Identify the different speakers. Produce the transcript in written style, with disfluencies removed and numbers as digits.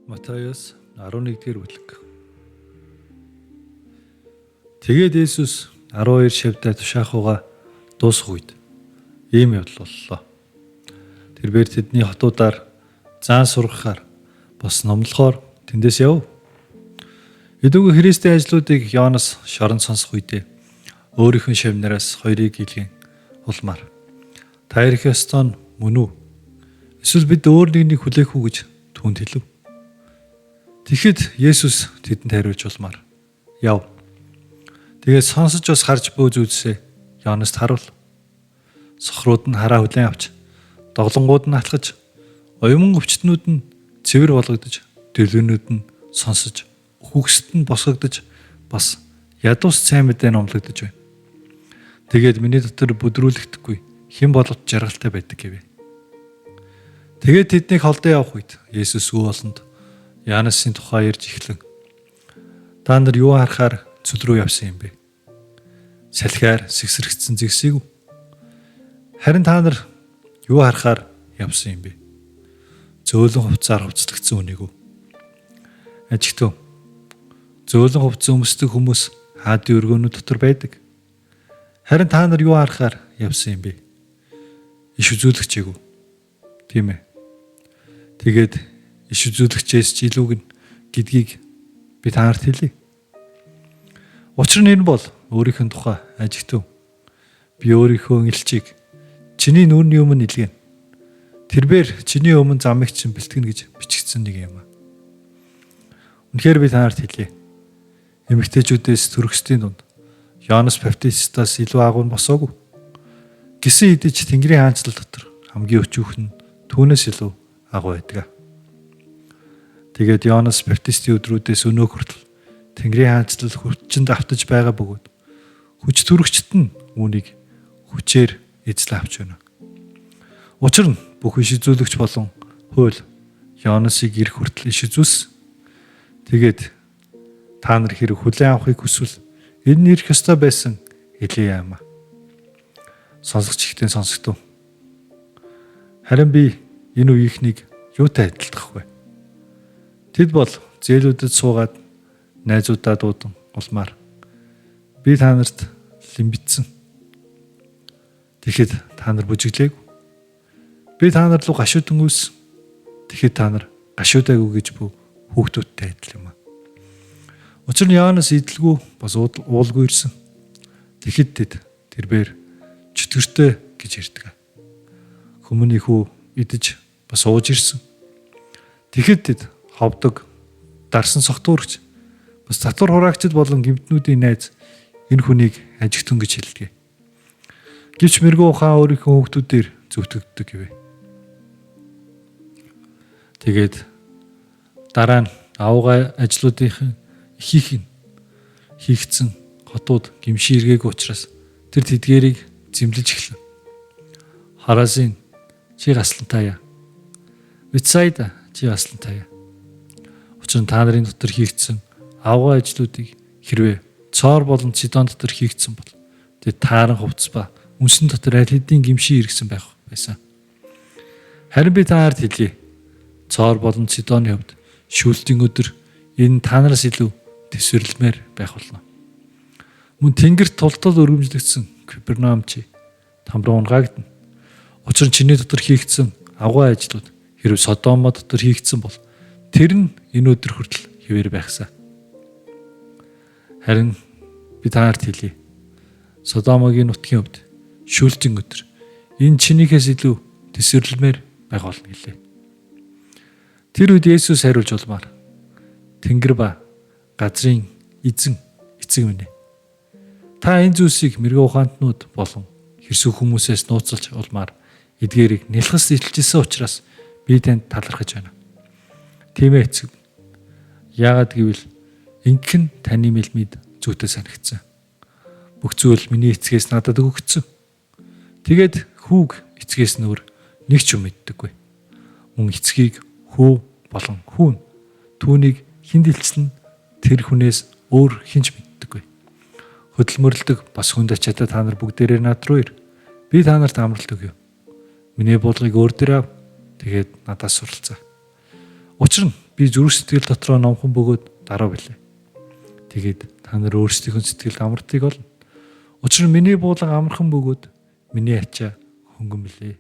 Speaker 1: Матайос 11-р бүлэг. Тэгээд Есүс 12 шавьтай тушаахугаа дуусах үед ийм явдал боллоо. Тэрээр тэдний хотуудаар заан сургахаар бас номлохоор тэндээс яв. Эдүүг Христийн ажлуудыг Йоаннес шорон сонсох үедээ өөрийнхөө шавнараас хоёрыг илгэн улмаар та ирэх ёстой нь мөн үү? Эсвэл бид өөр нэгнийг хүлээх үү гэж түүнд хэлв. Тэгэхэд Есүс тэдэнд хариулж улмаар яв. Тэгээд сонсож бас харж бөөз үзсээ Йоаннест харуул. Сохрууд нь хараа хүлээн авч доглонгууд нь алхаж оюман өвчтнүүд нь цэвэр болгогдож дэлгүүнүүд нь сонсож хүүхсэд нь босгогдож бас ядуус сайн мэдээ номлогдож байна. Тэгээд миний дотор бүдрүүлэгдэхгүй хэн боловч жаргалтай байдаг гэвэ. Тэгээд тэднийг холдоо явах үед Есүс үе болонд Йоаннесын тухай ярьж эхлэн та нар юу харахаар цөл рүү явсан юм бэ? Салхиар сэгсрэгцсэн зэгсийг үү? Харин та нар юу харахаар явсан юм бэ? Зөөлөн хувцаар хувцлагдсан үнийг үү? Ажигтэн зөөлөн хувцас өмсдөг хүмүүс хаадын өргөөнүүд дотор байдаг. Харин та нар юу харахаар явсан юм бэ? Иш үзүүлэгчээг үү? Тийм ээ. Тэгээд иш үзүүлэгчээс ч илүүг нь гэдгийг би та нарт хэлье. Учир нь энэ бол өөрийнх нь тухай ажигтэн би өөрийнхөө илчийг чиний нүрийн өмнө илгээн. Тэрээр чиний өмнө замыг чинь бэлтгэнэ гэж бичигдсэн нэг юм аа. Үнэхээр би та нарт хэлье. Эмэгтэйчүүдээс төрөсдийн дунд Йоаннес Баптистаас илүү агуу босоогүй. Гисэн идэж Тэнгэрийн хаанчлал дотор хамгийн өчүүх нь түүнээс илүү агуу байдаг. Тэгээд Йоаннес Баптистийн өдрүүдээс өнөөх хүртэл Тэнгэрийн хаанчлал хүчинд автаж байгаа бөгөөд хүч төрөгчт нь үүнийг хүчээр эзлэн авч байна. Учир нь бүх иш үзүүлэгч болон хууль Йоаннесыг ирэх хүртэл иш үзүүлсэн. Тэгээд та нар хэрэг хүлээн авахыг хүсвэл энэ нь ирэх ёстой байсан хэлээ юм аа. Сонсогч ихтэй сонсогдов. Харин би энэ үеийнхнийг юутай адилтгах вэ? Тэд бол зээлүүдэд суугаад найзуудаа дуудан улмаар би та нарт лимбитсэн. Тэгэхэд та нар бүжиглээг. Би та нар руу гашуудан үүс. Тэгэхэд та нар гашуудаагүй гэж бүү хүүхдүүдтэй адил юм аа. Учир нь Йоаннес идэлгүй бас уулгүй ирсэн. Тэгэхэд тэд тэрээр чөтгөртэй гэж ярьдаг. Хүмүүний хүү идэж бас ууж ирсэн. Тэгэхэд тэд ховдог, дарсан согтуурч бас татвар хураагчд болон гэмтнүүдийн найз энэ хүнийг ажигтэн гэж хэлдэг. Гэвч мэрэгүү ухаан өөрийнхөө хүүхдүүдээр зөвтгөгддөг гэвэ. Тэгээд дараа нь авгаа ажлуудын ихийг нь хийгдсэн хотууд гимшин эргээгүй учраас тэр тэдгэрийг зэмлэж эхлэв. Харасын чи гаслантайя. Бицайда чи гаслантайя. Учир нь та нарын дотор хийгдсэн авгаа ажлуудыг хэрвээ Цоор болон Сидон дотор хийгдсэн бол тэд тааран хувцас ба үнсэн дотор аль хэдийн гимшин иргсэн байх байсан. Харин би та нарт хэлье. Цоор болон Сидоны хувьд шүүлтийн өдөр энэ та нараас илүү төсвөрлмээр байх болно. Мөн тэнгэрт тултал өргөмжлөгдсөн Капернаум чи тамруу унгагдана. Учир нь чиний дотор хийгдсэн авгаа ажлууд хэрв Содомо дотор хийгдсэн бол тэр нь энэ өдөр хүртэл хэвээр байхсаа. Харин би та нарт хэлье. Содомогийн нутгийн хувьд шүүлтийн өдөр энэ чинийхээс илүү төсвөрлмээр байх болно гэлээ. Тэр үед Есүс хариулж улмаар Тэнгэр ба газрын эзэн эцэг минь. Та энэ зүйлсийг мэрэгүү ухаантнууд болон хэрсүү хүмүүсээс нууцлж улмаар эдгээрийг нэлхас илчилсэн учраас би танд талархаж байна. Тийм ээ эцэг. Яагаад гэвэл ингэх нь таны мэлмид зүйтэй санагдсан. Бүх зүйл миний эцгээс надад өгөгдсөн. Тэгээд хүүг эцгээс нь өөр нэг ч юм мэддэггүй. Мөн эцгийг хүү болон хүүн түүнийг хинд илчлэн тэр хүнээс өөр хинч мэддэггүй. Хөдөлмөрлөдөг бас хүнд ачаатаа та нар бүгдээрээ над руу ир. Би та нарт амралт өгье. Миний буулгыг өөр дээр ав. Тэгээд надаас суралцаа. Учир нь би зүрх сэтгэл дотроо номхон бөгөөд дараа билээ. Тэгээд та нар өөрсдийнхөө сэтгэлд амардтыг олно. Учир нь миний буулга амархан бөгөөд миний ачаа хөнгөн билээ.